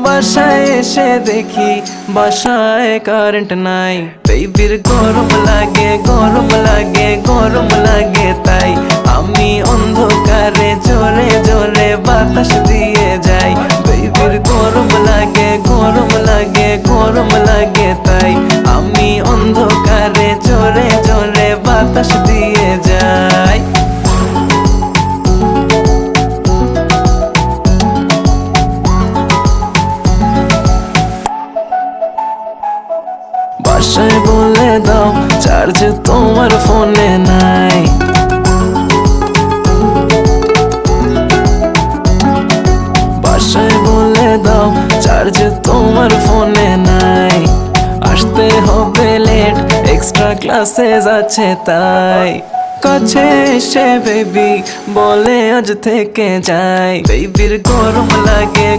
বাসায় এসে দেখি বাসায় কারেন্ট নাই। বেবির গরম লাগে গরম লাগে গরম লাগে, তাই আমি অন্ধকারে জোরে জোরে বাতাস দিয়ে যাই। বেবির গরম লাগে গরম লাগে গরম লাগে, তাই আমি অন্ধকারে জোরে জোরে বাতাস দিয়ে যাই। বাসায় বলে দাও চার্জ তোমার ফোনে নাই। বাসায় বলে দাও চার্জ তোমার ফোনে নাই। আসতে হবে লেট, এক্সট্রা ক্লাসেস আছে তাই। কাছে এসে বেবি বলে আজ থেকে যাই। বেবির গরম লাগে